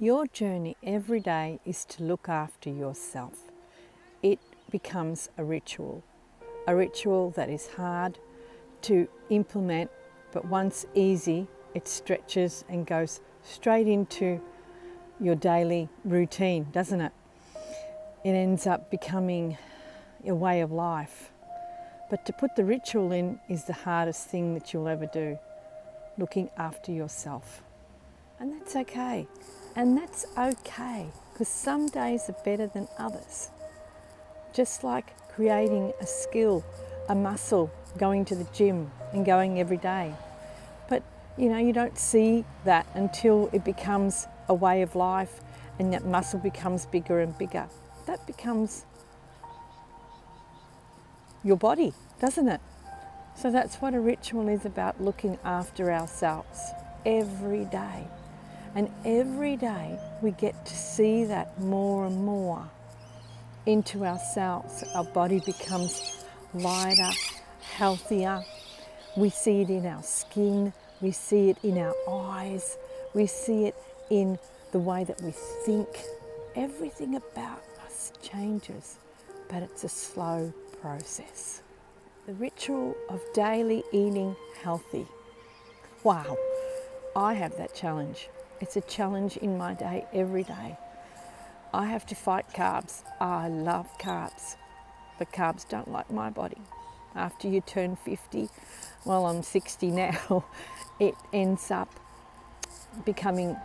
Your journey every day is to look after yourself. It becomes a ritual that is hard to implement, but once easy, it stretches and goes straight into your daily routine, doesn't it? It ends up becoming a way of life. But to put the ritual in is the hardest thing that you'll ever do, looking after yourself. And that's okay. And that's okay, because some days are better than others. Just like creating a skill, a muscle, going to the gym and going every day. But you don't see that until it becomes a way of life and that muscle becomes bigger and bigger. That becomes your body, doesn't it? So that's what a ritual is about, looking after ourselves every day. And every day we get to see that more and more into ourselves. Our body becomes lighter, healthier. We see it in our skin, we see it in our eyes, we see it in the way that we think. Everything about us changes, but it's a slow process. The ritual of daily eating healthy. Wow, I have that challenge. It's a challenge in my day every day. I have to fight carbs. I love carbs, but carbs don't like my body. After you turn 50, well, I'm 60 now, it ends up becoming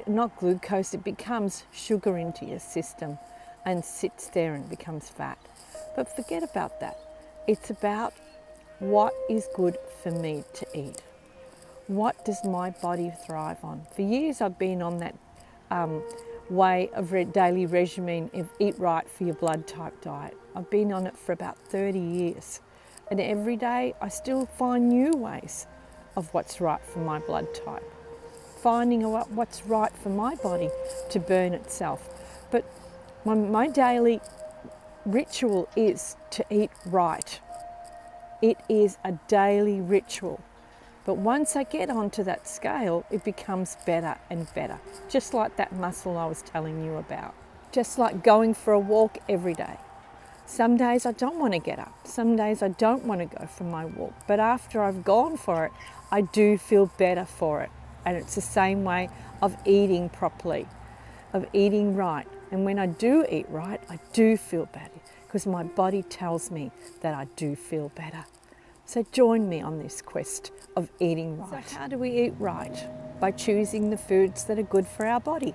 not glucose, it becomes sugar into your system and sits there and becomes fat. But forget about that. It's about what is good for me to eat. What does my body thrive on? For years I've been on that way of daily regimen of eat right for your blood type diet. I've been on it for about 30 years. And every day I still find new ways of what's right for my blood type. Finding what's right for my body to burn itself. But my daily ritual is to eat right. It is a daily ritual. But once I get onto that scale, it becomes better and better. Just like that muscle I was telling you about. Just like going for a walk every day. Some days I don't want to get up. Some days I don't want to go for my walk. But after I've gone for it, I do feel better for it. And it's the same way of eating properly, of eating right. And when I do eat right, I do feel better because my body tells me that I do feel better. So join me on this quest of eating right. So how do we eat right? By choosing the foods that are good for our body.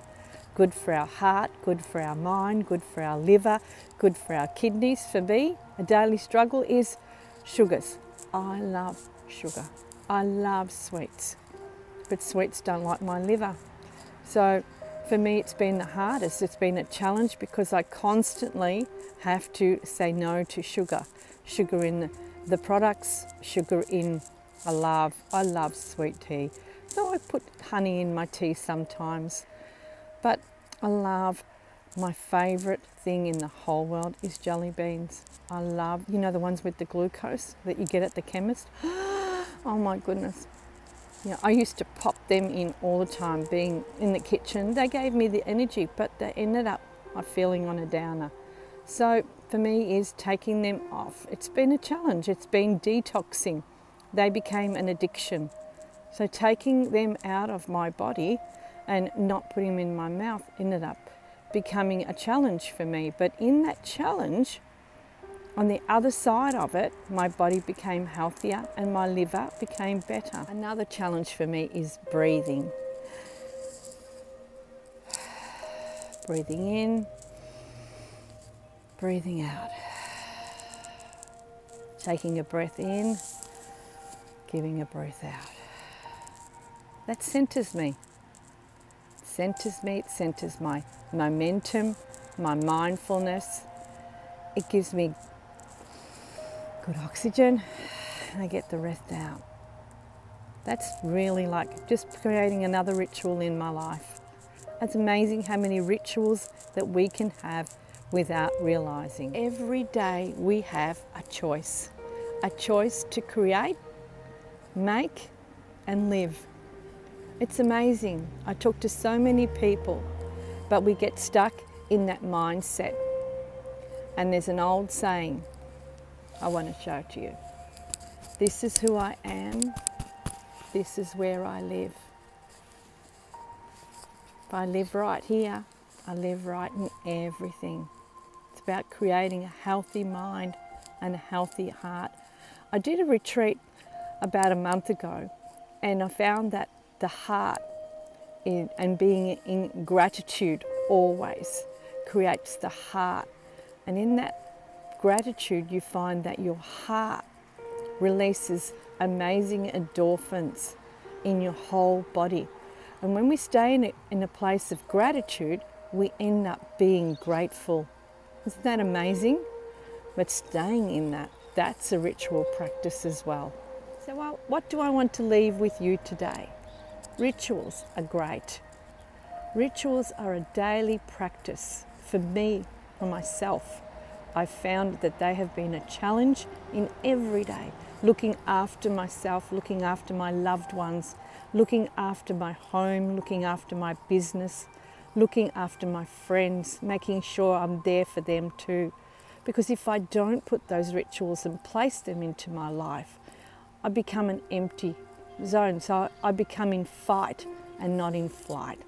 Good for our heart, good for our mind, good for our liver, good for our kidneys. For me, a daily struggle is sugars. I love sugar. I love sweets. But sweets don't like my liver. So for me, it's been the hardest. It's been a challenge because I constantly have to say no to sugar. Sugar in the products, sugar in, I love sweet tea. So I put honey in my tea sometimes. But I love, my favourite thing in the whole world is jelly beans. I love, the ones with the glucose that you get at the chemist. Oh my goodness. I used to pop them in all the time, being in the kitchen. They gave me the energy, but they ended up feeling on a downer. So for me is taking them off. It's been a challenge. It's been detoxing. They became an addiction. So taking them out of my body and not putting them in my mouth ended up becoming a challenge for me. But in that challenge, on the other side of it, my body became healthier and my liver became better. Another challenge for me is breathing. Breathing in, breathing out. Taking a breath in, giving a breath out. That centers me. It centers my momentum, my mindfulness. It gives me good oxygen and I get the rest out. That's really like just creating another ritual in my life. It's amazing how many rituals that we can have without realizing. Every day we have a choice to create, make and live. It's amazing. I talk to so many people, but we get stuck in that mindset. And there's an old saying I want to show to you. This is who I am. This is where I live. If I live right here, I live right in everything. It's about creating a healthy mind and a healthy heart. I did a retreat about a month ago, and I found that the heart and being in gratitude always creates the heart. And in that gratitude, you find that your heart releases amazing endorphins in your whole body. And when we stay in a place of gratitude, we end up being grateful. Isn't that amazing? But staying in that, that's a ritual practice as well. So what do I want to leave with you today? Rituals are great. Rituals are a daily practice for me, for myself. I've found that they have been a challenge in every day, looking after myself, looking after my loved ones, looking after my home, looking after my business, looking after my friends, making sure I'm there for them too. Because if I don't put those rituals and place them into my life, I become an empty zone. So I become in fight and not in flight.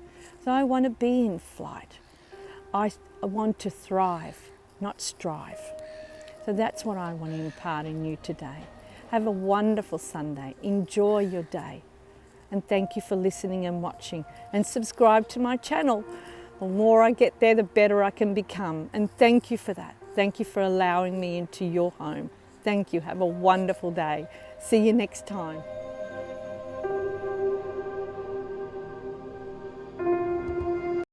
So I want to be in flight. I want to thrive, not strive. So that's what I want to impart in you today. Have a wonderful Sunday. Enjoy your day. And thank you for listening and watching. And subscribe to my channel. The more I get there, the better I can become. And thank you for that. Thank you for allowing me into your home. Thank you. Have a wonderful day. See you next time.